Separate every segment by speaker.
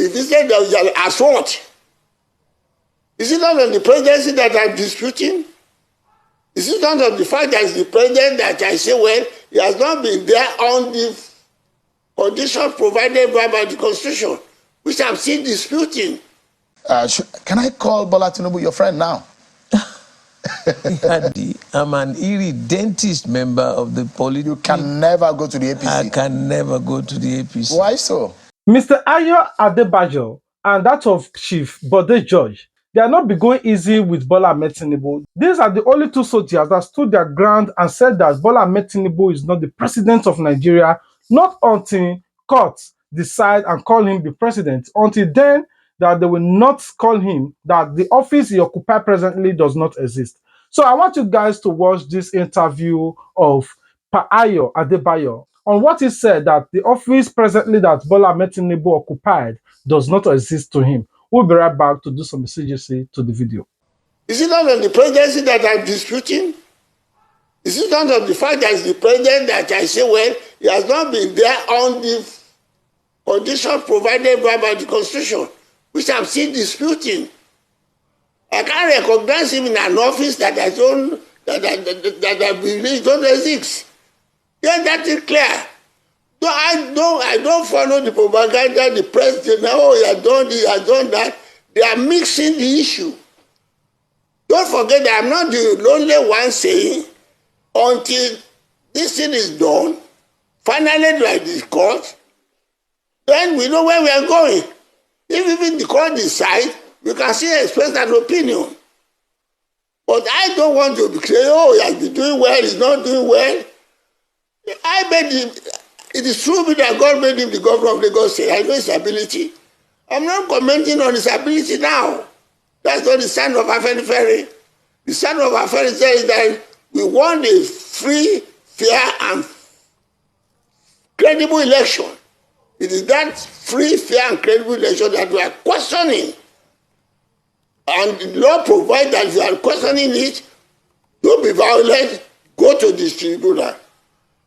Speaker 1: If he said as what? Is it not on the presidency that I'm disputing? Is it not on the fact that it's the president that I say, well, he has not been there on the conditions provided by the Constitution, which I'm still disputing?
Speaker 2: Can I call Bola Tinubu your friend now?
Speaker 3: I'm an irredentist member of the political.
Speaker 2: You can never go to the APC.
Speaker 3: I can never go to the APC.
Speaker 2: Why so?
Speaker 4: Mr. Ayo Testify and that of Chief Bode George, they are not be going easy with Bola Ahmed Tinubu. These are the only two soldiers that stood their ground and said that Bola Ahmed Tinubu is not the president of Nigeria, not until courts decide and call him the president. Until then, that they will not call him, that the office he occupies presently does not exist. So I want you guys to watch this interview of Ayo Testify on what he said, that the office presently that Bola Ahmed Tinubu occupied does not exist to him. We'll be right back to do some exegesis to the video.
Speaker 1: Is it not on the presidency that I'm disputing? Is it not on the fact that it's the president that I say, well, he has not been there on the conditions provided by the Constitution, which I'm still disputing? I can't recognize him in an office that I believe don't exist. Yeah, that is clear. No, I don't follow the propaganda, the president, oh, he has done this, he has done that. They are mixing the issue. Don't forget that I'm not the only one saying, until this thing is done, finally by the court, then we know where we are going. If even the court decides, we can still express an opinion. But I don't want to say, oh, he has been doing well, he's not doing well. I made him, it is true that God made him the governor of Lagos State. I know his ability. I'm not commenting on his ability now. That's not the stand of Afenifere. The stand of Afenifere is that we want a free, fair, and credible election. It is that free, fair, and credible election that we are questioning. And the law provides that if you are questioning it, don't be violent, go to the tribunal.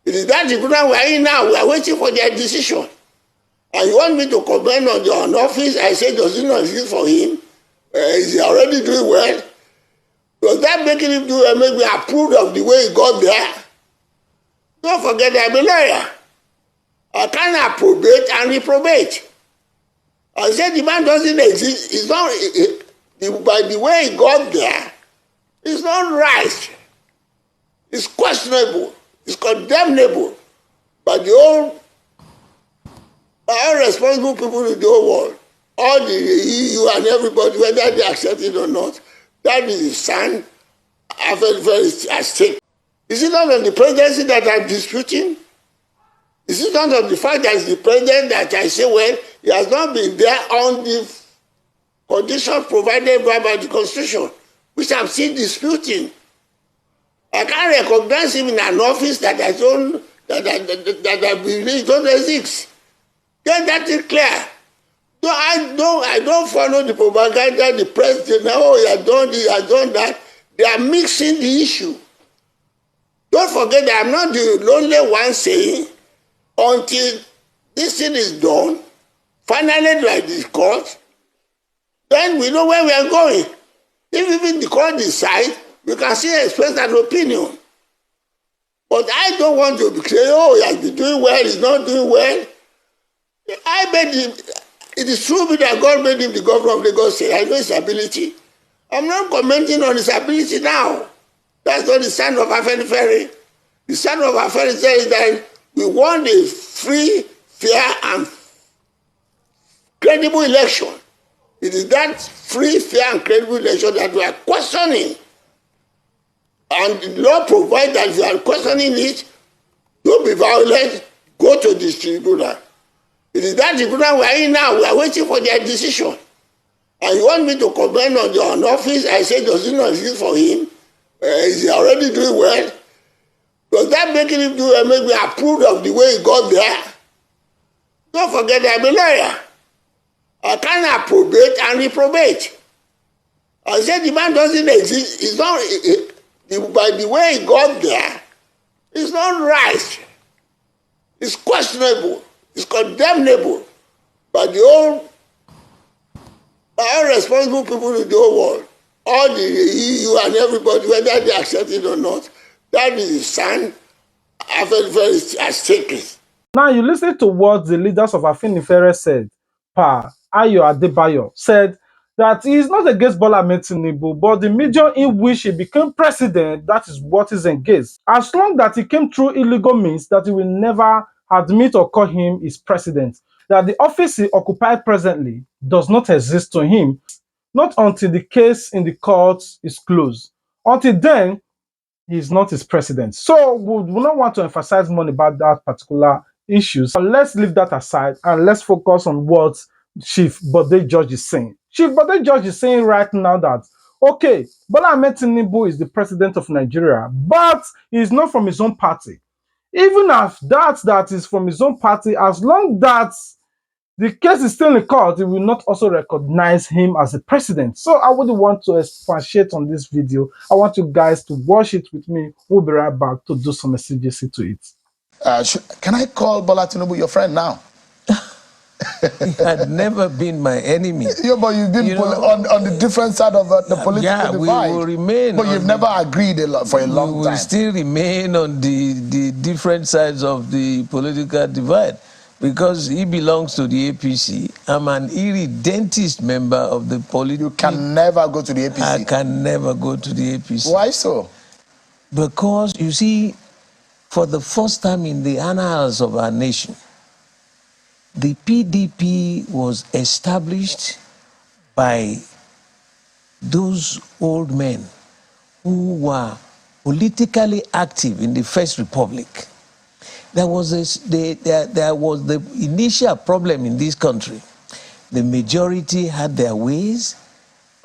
Speaker 1: It is that tribunal we are in now. We are waiting for their decision. And you want me to comment on your office? I say, does it not exist for him? Is he already doing well? Does that make him make me approve of the way he got there? Don't forget that I'm a lawyer. I can't approbate and reprobate. I said the man doesn't exist. It's not, by the way he got there, it's not right. It's questionable. It's condemnable by all responsible people in the whole world, all the EU and everybody, whether they accept it or not. That is the stand Afenifere at stake. Is it not on the presidency that I'm disputing? Is it not on the fact that it's the president that I say, well, he has not been there on the conditions provided by the Constitution, which I'm still disputing? I can't recognize him in an office that I believe don't exist. Then that is clear. No, I don't follow the propaganda, the president, oh, he has done this, he has done that. They are mixing the issue. Don't forget that I'm not the only one saying, until this thing is done, finally by the court, then we know where we are going. If even the court decides, we can still express an opinion. But I don't want to say, oh, he has been doing well, he's not doing well. I made him, it is true that God made him the governor of Lagos State. I know his ability. I'm not commenting on his ability now. That's not the stand of Afenifere. The stand of Afenifere is that we want a free, fair, and credible election. It is that free, fair, and credible election that we are questioning. And the law provides that if you are questioning it, don't be violent, go to the tribunal. It is that tribunal we are in now. We are waiting for their decision. And you want me to comment on your office? I say, does it not exist for him? Is he already doing well? Does that make him make me approve of the way he got there? Don't forget that I'm a lawyer. I can't approbate and reprobate. I said the man doesn't exist. It's not, by the way he got there, it's not right. It's questionable. It's condemnable by by all responsible people in the whole world, all the EU and everybody, whether they accept it or not, that is the sign Afenifere has taken.
Speaker 4: Now you listen to what the leaders of Afenifere said. Pa Ayo Adebayo said that he is not against Bola Ahmed Tinubu, but the medium in which he became president, that is what is engaged. As long that he came through illegal means, that he will never admit or call him his president. That the office he occupied presently does not exist to him, not until the case in the court is closed. Until then, he is not his president. So we do not want to emphasize more about that particular issue. So let's leave that aside and let's focus on what Chief Bode George is saying. Chief Bode George is saying right now that, okay, Bola Ahmed Tinubu is the president of Nigeria, but he is not from his own party. Even if that is from his own party, as long that the case is still in court, it will not also recognize him as the president. So I wouldn't want to expatiate on this video. I want you guys to watch it with me. We'll be right back to do some exegesis to it.
Speaker 2: Can I call Bola Tinubu your friend now?
Speaker 3: He had never been my enemy.
Speaker 2: Yeah, but you've been on the different side of the political divide.
Speaker 3: We will remain.
Speaker 2: But you've never agreed for a long time.
Speaker 3: We will still remain on the different sides of the political divide. Because he belongs to the APC. I'm an irredentist member of the political...
Speaker 2: You can never go to the APC.
Speaker 3: I can never go to the APC.
Speaker 2: Why so?
Speaker 3: Because, you see, for the first time in the annals of our nation, the PDP was established by those old men who were politically active in the First Republic. There was the initial problem in this country. The majority had their ways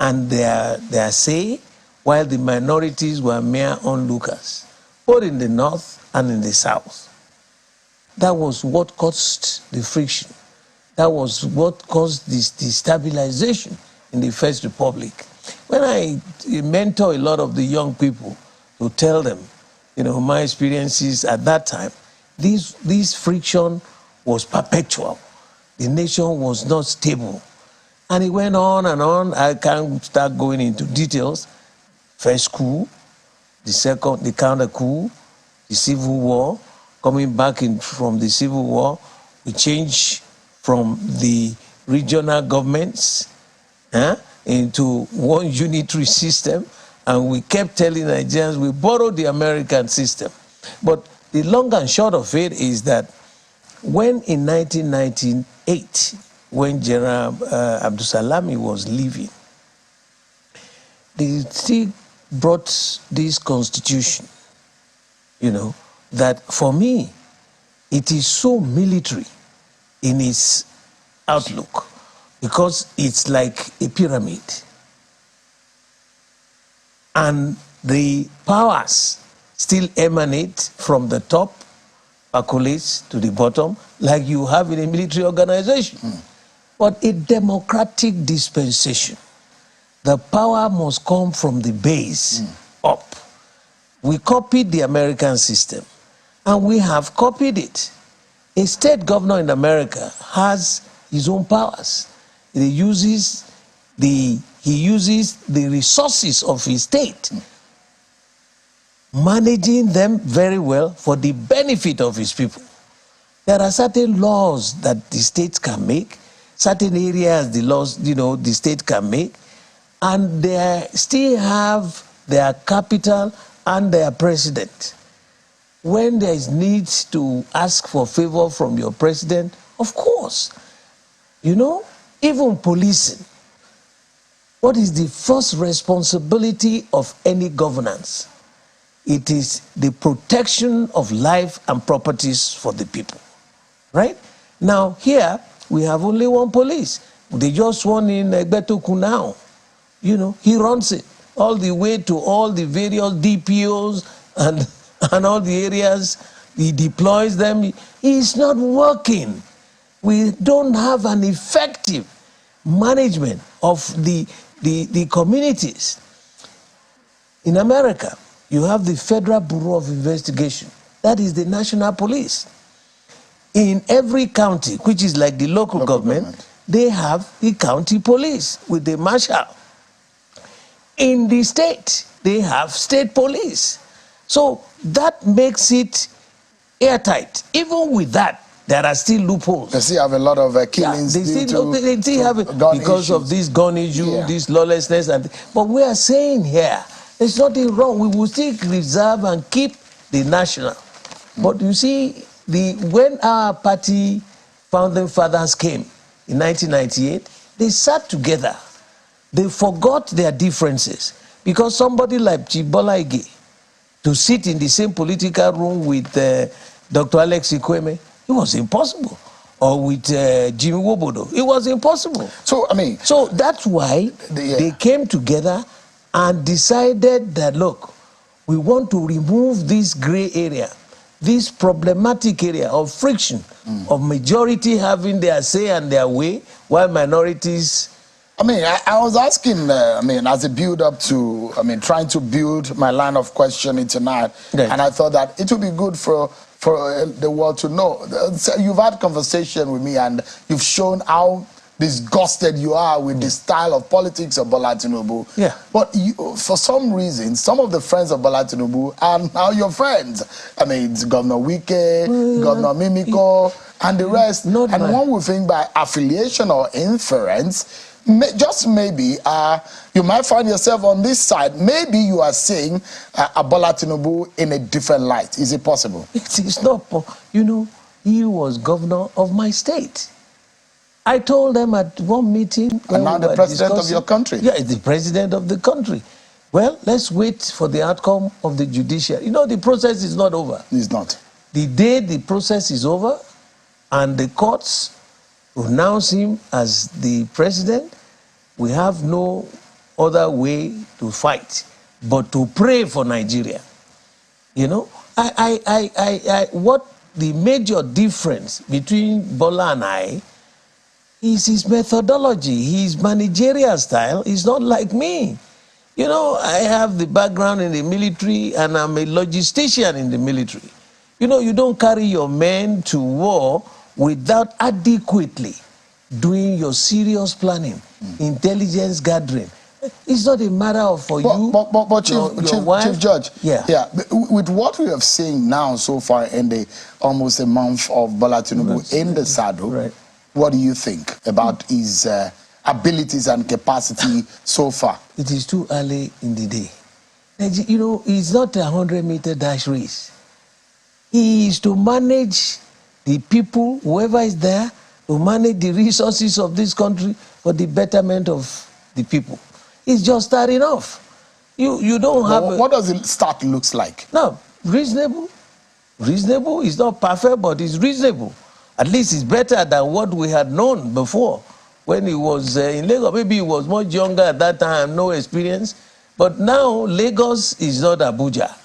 Speaker 3: and their say, while the minorities were mere onlookers, both in the north and in the south. That was what caused the friction. That was what caused this destabilization in the First Republic. When I mentor a lot of the young people to tell them, my experiences at that time, this friction was perpetual. The nation was not stable. And it went on and on. I can't start going into details. First coup, the second, the counter coup, the civil war. Coming back from the civil war, we changed from the regional governments into one unitary system. And we kept telling Nigerians we borrowed the American system. But the long and short of it is that when in 1998, when General Abdulsalami was leaving, they still brought this constitution, that for me, it is so military in its outlook because it's like a pyramid. And the powers still emanate from the top, percolates to the bottom, like you have in a military organization. But a democratic dispensation, the power must come from the base up. We copied the American system, and we have copied it. A state governor in America has his own powers. He uses the resources of his state, managing them very well for the benefit of his people. There are certain laws that the states can make, certain areas the state can make, and they still have their capital and their president. When there is need to ask for favor from your president, of course, even policing. What is the first responsibility of any governance? It is the protection of life and properties for the people, right? Now, here, we have only one police. They just won in Egbetoku now. He runs it all the way to all the various DPOs and all the areas. He deploys them. It's not working. We don't have an effective management of the communities. In America, you have the Federal Bureau of Investigation. That is the national police. In every county, which is like the local government, they have the county police with the marshal. In the state, they have state police. So that makes it airtight. Even with that, there are still loopholes.
Speaker 2: They still have a lot of killings
Speaker 3: they still have it because of this gun issue, this lawlessness. But we are saying here, there's nothing wrong. We will still reserve and keep the national. But you see, when our party founding fathers came in 1998, they sat together. They forgot their differences because somebody like Chief Bola Ige, to sit in the same political room with Dr. Alex Ikweme, it was impossible. Or with Jimmy Wobodo, it was impossible.
Speaker 2: So, I mean...
Speaker 3: So that's why they came together and decided that, look, we want to remove this gray area, this problematic area of friction, of majority having their say and their way, while minorities...
Speaker 2: I mean, I was asking, as a build-up to, trying to build my line of questioning tonight, and I thought that it would be good for the world to know. So you've had conversation with me, and you've shown how disgusted you are with the style of politics of Bola Tinubu. Yeah. But for some reason, some of the friends of Bola Tinubu are now your friends. I mean, it's Governor Wike, Governor Mimiko, and the rest. And one would think by affiliation or inference, just maybe you might find yourself on this side. Maybe you are seeing Bola Tinubu in a different light. Is it possible?
Speaker 3: It's not. You know, he was governor of my state. I told them at one meeting.
Speaker 2: And now the president of your country.
Speaker 3: Yeah, the president of the country. Well, let's wait for the outcome of the judiciary. You know, the process is not over.
Speaker 2: It's not.
Speaker 3: The day the process is over and the courts announce him as the president, we have no other way to fight but to pray for Nigeria. You know, what the major difference between Bola and I is his methodology, his managerial style is not like me. You know, I have the background in the military and I'm a logistician in the military. You know, you don't carry your men to war without adequately doing your serious planning, intelligence gathering. It's not a matter of
Speaker 2: Chief Judge, with what we have seen now so far in the almost a month of Bola Tinubu in the saddle, what do you think about his abilities and capacity so far?
Speaker 3: It is too early in the day. You know, it's not a 100-meter dash race. He is to manage the people, whoever is there, to manage the resources of this country for the betterment of the people. It's just starting off. You don't have...
Speaker 2: What does it start looks like?
Speaker 3: No, reasonable. Reasonable is not perfect, but it's reasonable. At least it's better than what we had known before when he was in Lagos. Maybe he was much younger at that time, no experience. But now Lagos is not Abuja.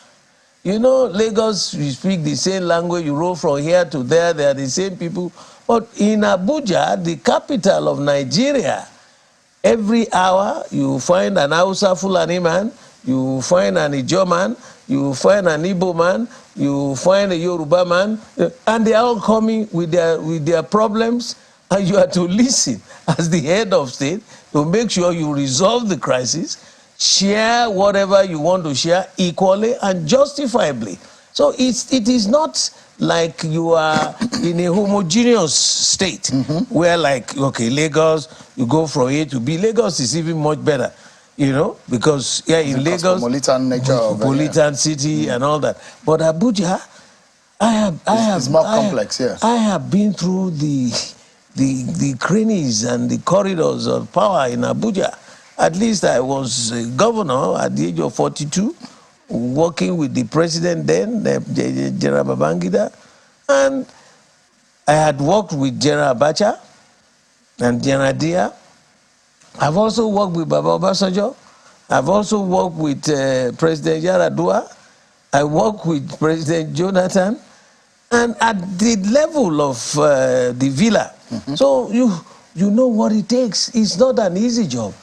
Speaker 3: You know, Lagos, you speak the same language, you roll from here to there, they are the same people. But in Abuja, the capital of Nigeria, every hour you find an Hausa Fulani man, you find an Ijo man, you find an Igbo man, you find a Yoruba man, and they are all coming with their problems, and you are to listen as the head of state to make sure you resolve the crisis, share whatever you want to share equally and justifiably. So it is not like you are in a homogeneous state where, like, okay, Lagos, you go from A to B. Lagos is even much better, you know, because in Lagos, cosmopolitan city and all that. But Abuja,
Speaker 2: it's more complex. Yes,
Speaker 3: I have been through the crannies and the corridors of power in Abuja. At least I was governor at the age of 42. Working with the president then, General Babangida, and I had worked with General Abacha and General Dia. I've also worked with Baba Obasanjo. I've also worked with President Yaradua. I worked with President Jonathan, and at the level of the villa. So you know what it takes. It's not an easy job.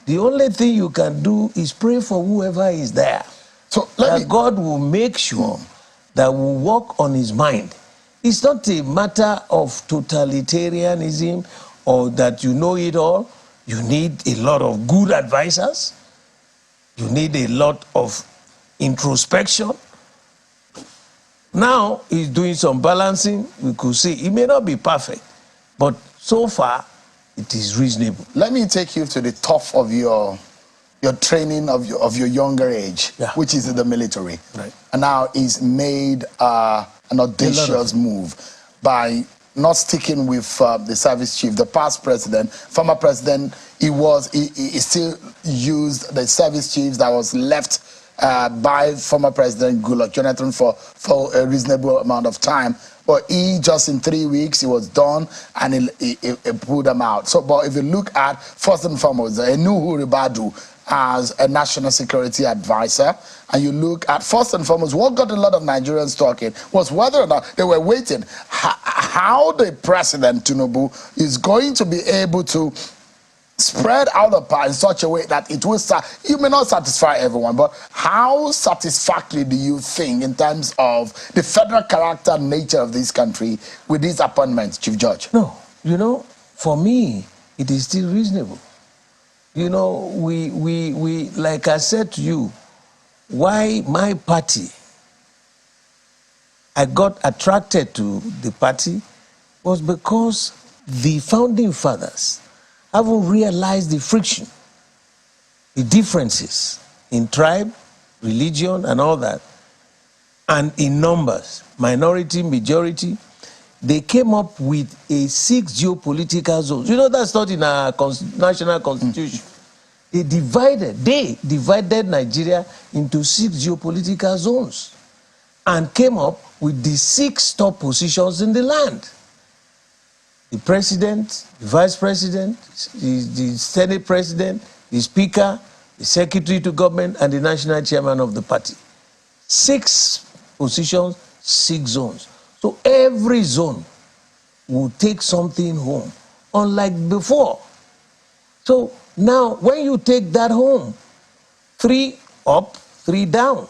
Speaker 3: The only thing you can do is pray for whoever is there.
Speaker 2: So
Speaker 3: God will make sure that we work on his mind. It's not a matter of totalitarianism or that you know it all. You need a lot of good advisors. You need a lot of introspection. Now he's doing some balancing. We could see it may not be perfect, but so far it is reasonable.
Speaker 2: Let me take you to the top of your training of your younger age, which is in the military.
Speaker 3: Right.
Speaker 2: And now he's made an audacious move by not sticking with the service chief. The past president, former president, he still used the service chiefs that was left by former President Goodluck Jonathan for a reasonable amount of time. But he just in 3 weeks, he was done and he pulled them out. So, but if you look at, first and foremost, Nuhu Ribadu as a national security advisor, and you look at, first and foremost, what got a lot of Nigerians talking was whether or not they were waiting how the president, Tinubu, is going to be able to spread out the power in such a way that it will you may not satisfy everyone, but how satisfactory do you think in terms of the federal character and nature of this country with these appointments, Chief Judge?
Speaker 3: No, you know, for me, it is still reasonable. You know, we like I said to you, why my party, I got attracted to the party was because the founding fathers haven't realized the friction, the differences in tribe, religion, and all that, and in numbers, minority, majority. They came up with a 6 geopolitical zones. You know, that's not in our national constitution. They divided Nigeria into 6 geopolitical zones and came up with the 6 top positions in the land. The president, the vice president, the senate president, the speaker, the secretary to government, and the national chairman of the party. 6 positions, 6 zones. So every zone will take something home, unlike before. So now, when you take that home, 3 up, 3 down.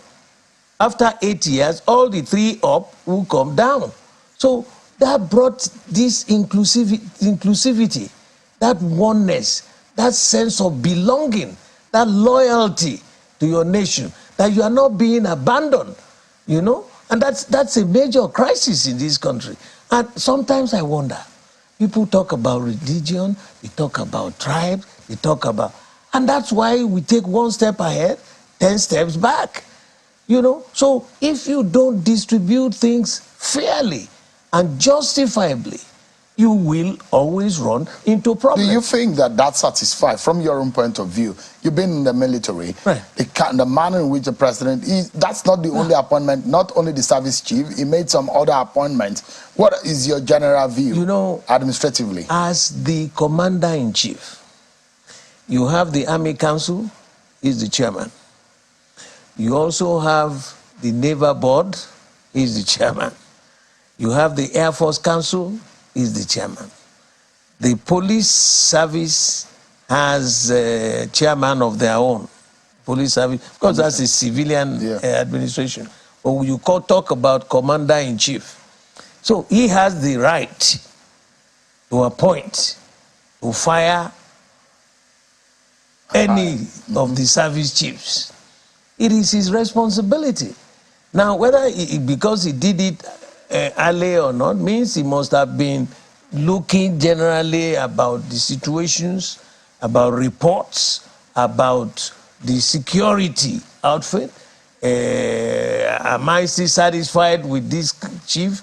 Speaker 3: After 8 years, all the 3 up will come down. So that brought this inclusivity, that oneness, that sense of belonging, that loyalty to your nation, that you are not being abandoned, you know? And that's a major crisis in this country. And sometimes I wonder, people talk about religion, they talk about tribe, they talk about, and that's why we take 1 step ahead, 10 steps back, you know? So if you don't distribute things fairly and justifiably, you will always run into problems.
Speaker 2: Do you think that satisfies, from your own point of view? You've been in the military.
Speaker 3: Right.
Speaker 2: The manner in which the president, that's not the only appointment, not only the service chief, he made some other appointments. What is your general view,
Speaker 3: you know,
Speaker 2: administratively?
Speaker 3: As the commander-in-chief, you have the Army Council, he's the chairman. You also have the Naval Board, he's the chairman. You have the Air Force Council, is the chairman. The police service has a chairman of their own. Police service, because that's a civilian administration. Or you talk about commander-in-chief. So he has the right to appoint, to fire any of the service chiefs. It is his responsibility. Now, whether because he did it early or not, means he must have been looking generally about the situations, about reports, about the security outfit. Am I still satisfied with this chief?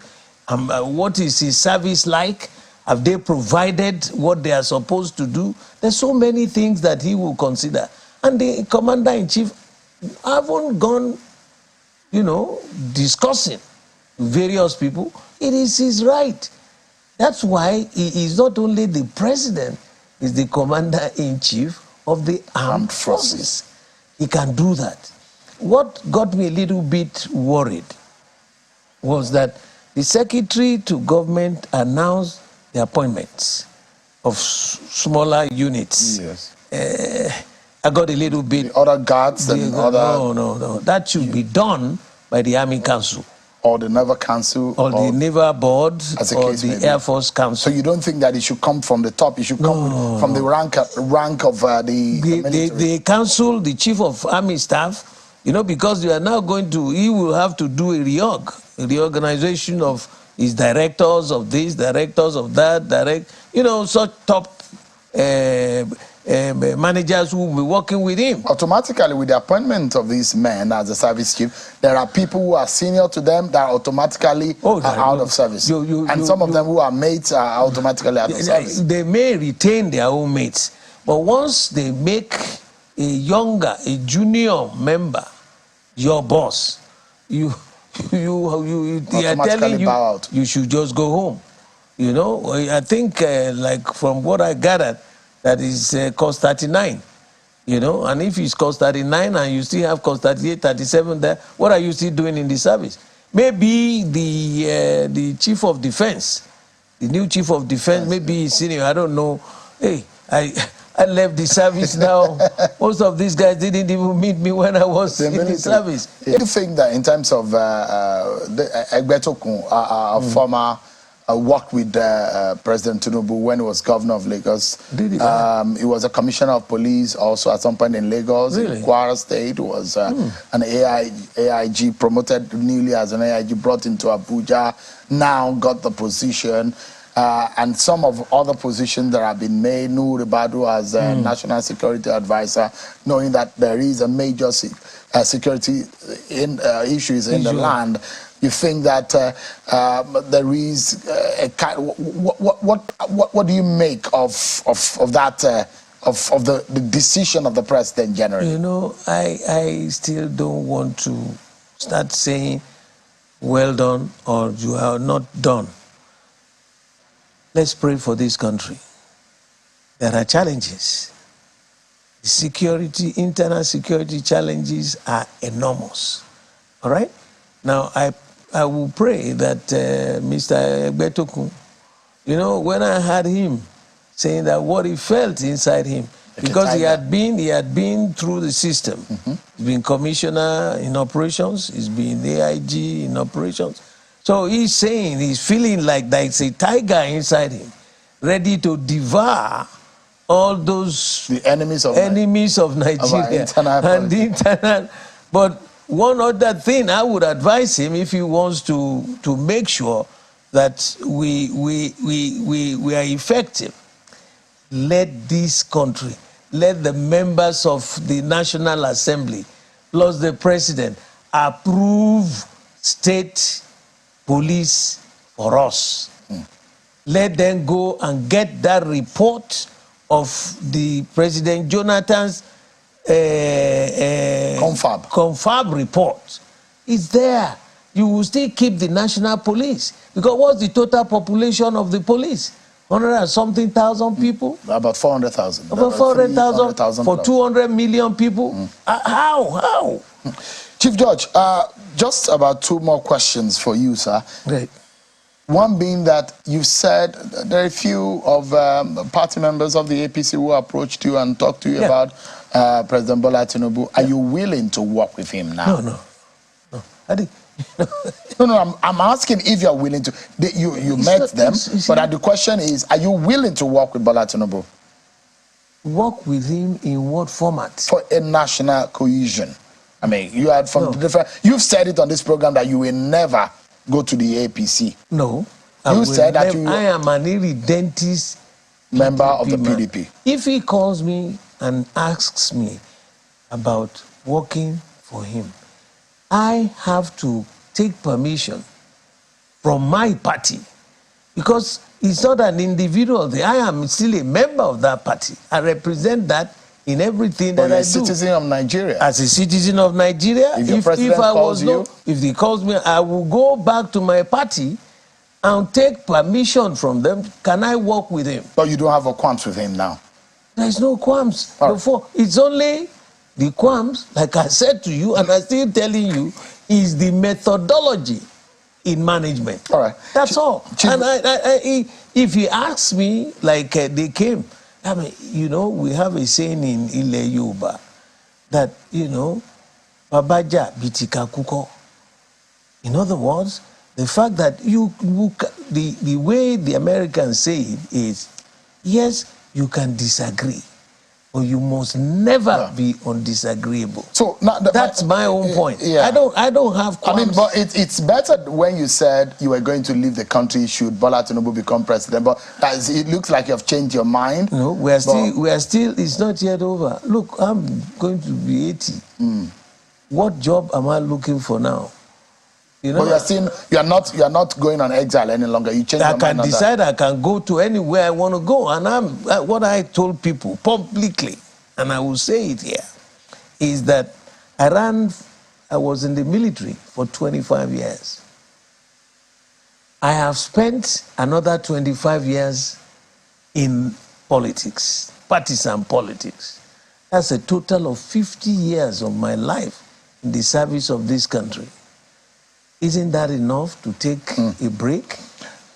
Speaker 3: What is his service like? Have they provided what they are supposed to do? There's so many things that he will consider. And the commander-in-chief haven't gone, you know, discussing various people. It is his right. That's why he is not only the president, he's the commander-in-chief of the armed forces. He can do that. What got me a little bit worried was that the secretary to government announced the appointments of smaller units.
Speaker 2: Yes.
Speaker 3: I got a little bit...
Speaker 2: The other guards and other...
Speaker 3: No. That should be done by the Army Council.
Speaker 2: or the Naval Council,
Speaker 3: or the Naval Board,
Speaker 2: as a
Speaker 3: or
Speaker 2: case
Speaker 3: the Air Force Council.
Speaker 2: So you don't think that it should come from the top? It should come from the rank of the military?
Speaker 3: The council, the chief of army staff, you know, because you are now he will have to do a reorganization of his directors of this, directors of that, such top managers who will be working with him.
Speaker 2: Automatically, with the appointment of these men as a service chief, there are people who are senior to them that are automatically out of service. And some of them who are mates are automatically out of service.
Speaker 3: They may retain their own mates, but once they make a junior member your boss, they are telling you you should just go home. You know, I think like from what I gathered, that is cost 39, you know, and if it's cost 39 and you still have cost 38, 37 there, what are you still doing in the service? Maybe the chief of defense, the new chief of defense, maybe he's senior, I don't know. Hey, I left the service now. Most of these guys didn't even meet me when I was in the service.
Speaker 2: Do you think that in terms of Egbetokun, former worked with President Tinubu when he was governor of Lagos.
Speaker 3: Did he?
Speaker 2: He was a commissioner of police also at some point in Lagos.
Speaker 3: Really?
Speaker 2: In Kwara State, was an AIG, promoted newly as an AIG, brought into Abuja, now got the position. And some of other positions that have been made, Nuhu Ribadu as National Security Advisor, knowing that there is a major security issues in the land. You think that there is a kind? What do you make of that of the decision of the president generally?
Speaker 3: You know, I still don't want to start saying well done or you are not done. Let's pray for this country. There are challenges. The internal security challenges are enormous. All right? Now, I will pray that Mr. Egbetokun, you know, when I heard him saying that what he felt inside him, because he had been through the system. He's been commissioner in operations, he's been AIG in operations. So he's saying, he's feeling like there's a tiger inside him, ready to devour all those enemies of Nigeria and the internal. But one other thing I would advise him, if he wants to make sure that we are effective, let this country, let the members of the National Assembly plus the president approve state police for us. Let them go and get that report of the President Jonathan's confab report. It's there. You will still keep the national police. Because what's the total population of the police? 100 and something thousand people?
Speaker 2: About 400,000.
Speaker 3: About 400,000 for 200 million people? How?
Speaker 2: Chief Judge, just about two more questions for you, sir.
Speaker 3: Right.
Speaker 2: One being that you said there are a few of party members of the APC who approached you and talked to you about President Bola Tinubu. Are you willing to work with him now?
Speaker 3: No.
Speaker 2: No, I'm asking if you're willing to. You met them, but the question is, are you willing to work with Bola Tinubu?
Speaker 3: Work with him in what format?
Speaker 2: For a national cohesion. I mean, you had from different. You've said it on this program that you will never go to the APC.
Speaker 3: No.
Speaker 2: You said that
Speaker 3: I am an irredentist
Speaker 2: member of the PDP.
Speaker 3: If he calls me and asks me about working for him, I have to take permission from my party, because it's not an individual. I am still a member of that party. I represent that in everything that I do.
Speaker 2: As a citizen of Nigeria.
Speaker 3: As a citizen of Nigeria, if he calls me, I will go back to my party and take permission from them. Can I work with him?
Speaker 2: But you don't have a qualms with him now?
Speaker 3: There's no qualms. Before. It's only the qualms, like I said to you, and I'm still telling you, is the methodology in management.
Speaker 2: All right.
Speaker 3: That's all. And if he asks me, like they came, I mean, you know, we have a saying in Ile Yoruba that, you know, Babaja bitika kuko. In other words, the fact that the way the Americans say it is, yes, you can disagree, but you must never be undisagreeable. So now that's my own point.
Speaker 2: Yeah.
Speaker 3: I don't have qualms.
Speaker 2: I mean, but it's better when you said you were going to leave the country should Bola Tinubu become president. But it looks like you've changed your mind.
Speaker 3: No, we are still. It's not yet over. Look, I'm going to be 80. What job am I looking for now? You know,
Speaker 2: but you're not going on exile any longer. You change your mind.
Speaker 3: I can decide. I can go to anywhere I want to go, and what I told people publicly, and I will say it here, is that I was in the military for 25 years. I have spent another 25 years in politics, partisan politics. That's a total of 50 years of my life in the service of this country. Isn't that enough to take a break?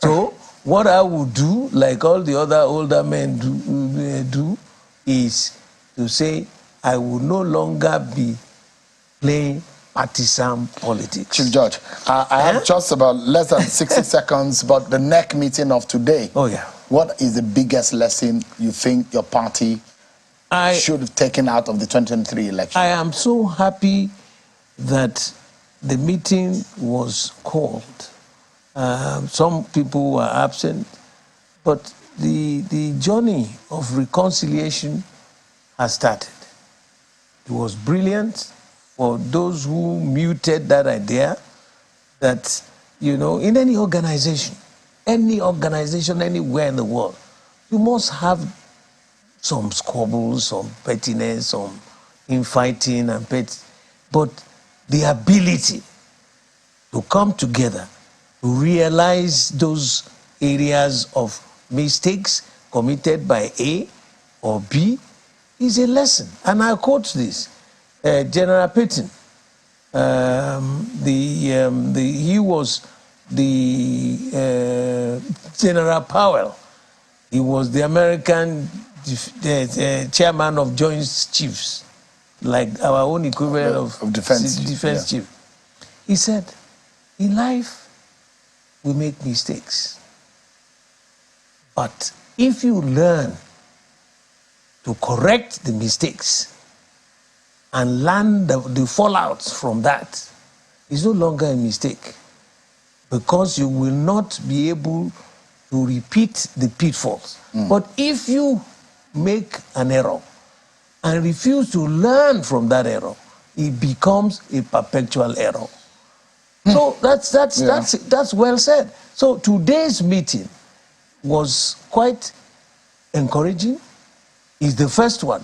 Speaker 3: So what I would do, like all the other older men do, is to say, I will no longer be playing partisan politics.
Speaker 2: Chief Judge, I have just about less than 60 seconds, but the NEC meeting of today.
Speaker 3: Oh, yeah.
Speaker 2: What is the biggest lesson you think your party should have taken out of the 2023 election?
Speaker 3: I am so happy that the meeting was called. Some people were absent, but the journey of reconciliation has started. It was brilliant for those who muted that idea that, you know, in any organization anywhere in the world, you must have some squabbles, some pettiness, some infighting and but the ability to come together, to realize those areas of mistakes committed by A or B is a lesson. And I quote this, General Patton, he was the General Powell. He was the American chairman of Joint Chiefs, like our own equivalent of defense chief. He said, in life, we make mistakes. But if you learn to correct the mistakes and learn the fallouts from that, it's no longer a mistake, because you will not be able to repeat the pitfalls. But if you make an error and refuse to learn from that error, it becomes a perpetual error. So that's well said. So today's meeting was quite encouraging. It's the first one.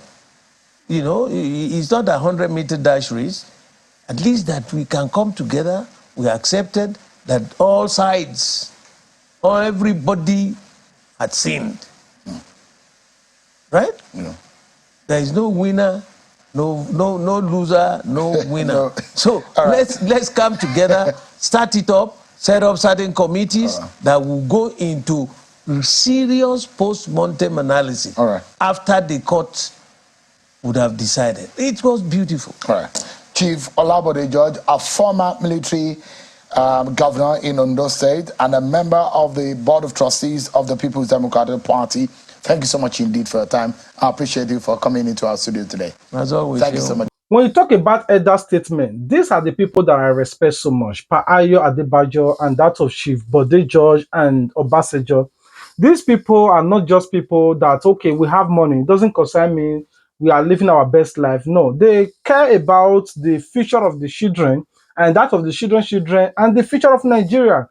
Speaker 3: You know, it's not a 100-meter dash race. At least that we can come together. We accepted that all sides, or everybody had sinned. Right?
Speaker 2: Yeah.
Speaker 3: There is no winner, no loser, no winner.
Speaker 2: No.
Speaker 3: So let's come together, start it up, set up certain committees that will go into serious post-mortem analysis after the court would have decided. It was beautiful.
Speaker 2: All right. Chief Olabode George, a former military governor in Ondo State and a member of the Board of Trustees of the People's Democratic Party. Thank you so much indeed for your time. I appreciate you for coming into our studio today.
Speaker 3: As always.
Speaker 2: Thank you so much.
Speaker 4: When you talk about elder statement, these are the people that I respect so much. Pa Ayo Testify and that of Chief Bode George and Obasanjo. These people are not just people that, okay, we have money. It doesn't concern me. We are living our best life. No, they care about the future of the children and that of the children's children and the future of Nigeria.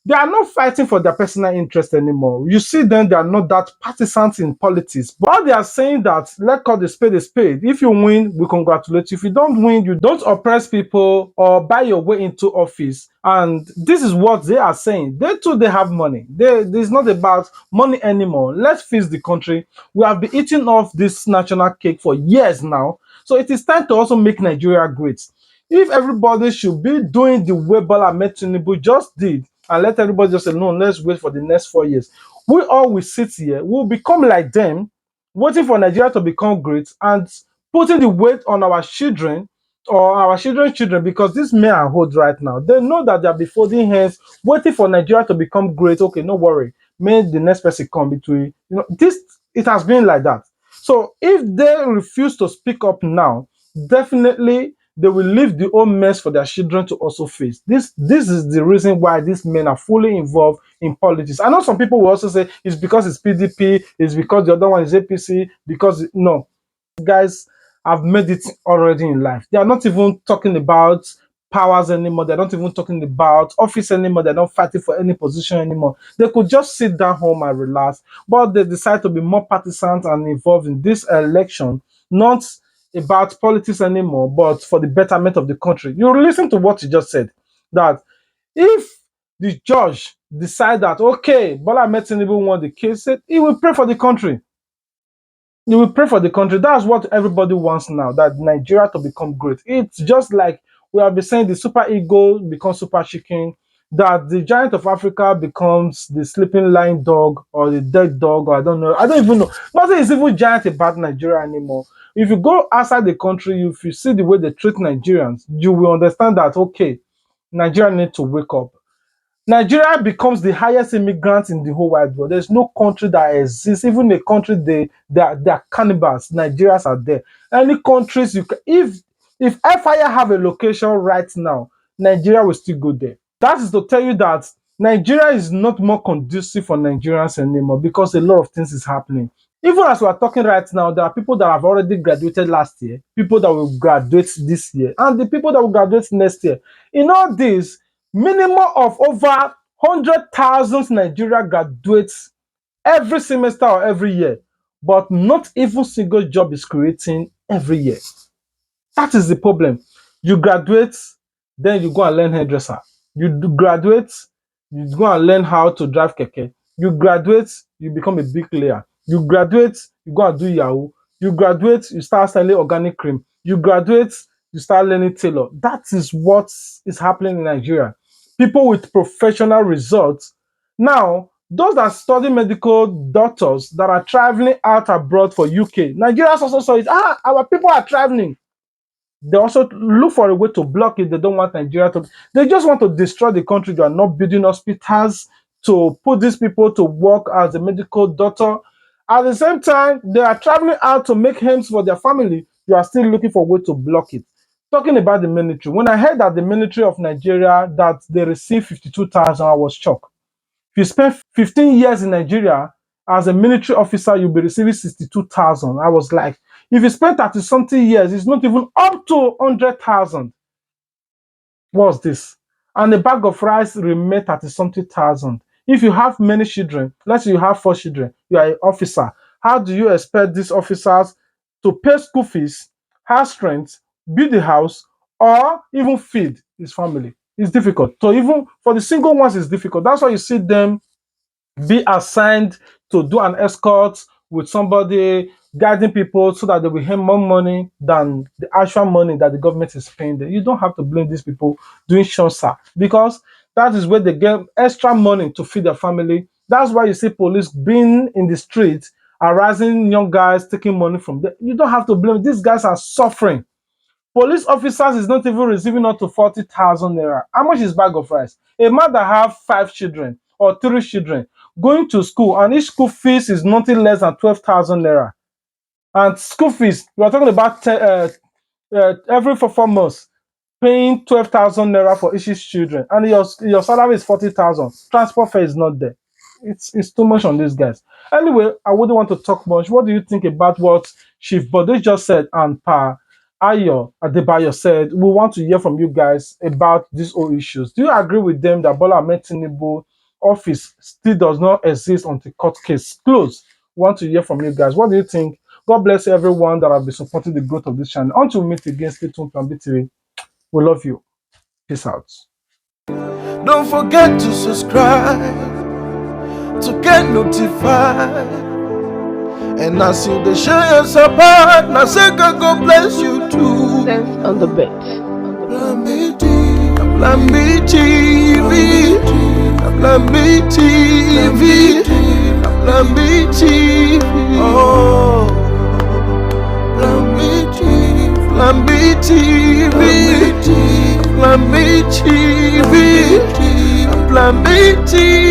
Speaker 4: They are not fighting for their personal interest anymore. You see them, they are not that partisans in politics. But they are saying that, let's call the spade a spade. If you win, we congratulate you. If you don't win, you don't oppress people or buy your way into office. And this is what they are saying. They too, they have money. It's not about money anymore. Let's fix the country. We have been eating off this national cake for years now. So it is time to also make Nigeria great. If everybody should be doing the way Bola Tinubu just did, and let everybody just say, no, let's wait for the next 4 years. We all will sit here, we'll become like them, waiting for Nigeria to become great and putting the weight on our children or our children's children, because these men are old right now. They know that they'll be folding hands, waiting for Nigeria to become great. Okay, no worry. May the next person come between. This, it has been like that. So if they refuse to speak up now, definitely they will leave the old mess for their children to also face. This is the reason why these men are fully involved in politics. I know some people will also say it's because it's PDP, it's because the other one is APC, because no, guys have made it already in life. They are not even talking about powers anymore. They're not even talking about office anymore. They're not fighting for any position anymore. They could just sit down home and relax, but they decide to be more partisan and involved in this election, not about politics anymore, but for the betterment of the country. You listen to what you just said, that if the judge decide that, okay, Bola Ahmed Tinubu won the case, he will pray for the country. You will pray for the country. That's what everybody wants now, that Nigeria to become great. It's just like we have been saying, the super ego becomes super chicken, that the giant of Africa becomes the sleeping lying dog or the dead dog, or I don't know. I don't even know. Nothing is even giant about Nigeria anymore. If you go outside the country, if you see the way they treat Nigerians, you will understand that, okay, Nigeria need to wake up. Nigeria becomes the highest immigrant in the whole wide world. There's no country that exists, even a country they are cannibals. Nigerians are there. Any countries you can, if fire have a location right now, Nigeria will still go there. That is to tell you that Nigeria is not more conducive for Nigerians anymore, because a lot of things is happening. Even as we are talking right now, there are people that have already graduated last year, people that will graduate this year, and the people that will graduate next year. In all this, minimum of over 100,000 Nigeria graduates every semester or every year, but not even single job is creating every year. That is the problem. You graduate, then you go and learn hairdresser. You graduate, you go and learn how to drive keke. You graduate, you become a bricklayer. You graduate, you go and do Yahoo. You graduate, you start selling organic cream. You graduate, you start learning tailor. That is what is happening in Nigeria. People with professional results. Now, those that study medical doctors that are traveling out abroad for UK, Nigerians also saw it. Our people are traveling. They also look for a way to block it. They don't want Nigeria to. They just want to destroy the country. They are not building hospitals to put these people to work as a medical doctor. At the same time, they are traveling out to make homes for their family. You are still looking for a way to block it. Talking about the military, when I heard that the military of Nigeria that they received 52,000, I was shocked. If you spend 15 years in Nigeria as a military officer, you'll be receiving 62,000. I was like, if you spend 30 something years, it's not even up to 100,000. What's this? And a bag of rice remain 30 something thousand. If you have many children, let's say you have 4 children, you are an officer. How do you expect these officers to pay school fees, have strength, build a house, or even feed his family? It's difficult. So even for the single ones, it's difficult. That's why you see them be assigned to do an escort with somebody guiding people so that they will have more money than the actual money that the government is paying them. You don't have to blame these people doing shonsa, because that is where they get extra money to feed their family. That's why you see police being in the street, harassing young guys, taking money from them. You don't have to blame. These guys are suffering. Police officers is not even receiving up to 40,000 naira. How much is bag of rice? A man that have 5 children or 3 children going to school, and each school fees is nothing less than 12,000 naira. And school fees, we are talking about every 4 months, paying 12,000 naira for each children, and your salary is 40,000. Transport fare is not there. It's too much on these guys. Anyway, I wouldn't want to talk much. What do you think about what Chief Bode just said and Pa Ayo Adebayo said? We want to hear from you guys about these whole issues. Do you agree with them that Bola Ahmed Tinubu office still does not exist until court case closed? We want to hear from you guys. What do you think? God bless everyone that have been supporting the growth of this channel. Until we meet again, stay tuned from BTV. We love you. Peace out.
Speaker 5: Don't forget to subscribe to get notified. And as you they share your support, now say God bless you too.
Speaker 6: Sense on the bit.
Speaker 5: Plan B TV, Plan B TV, Plan B TV. Oh, Plan B TV. unity.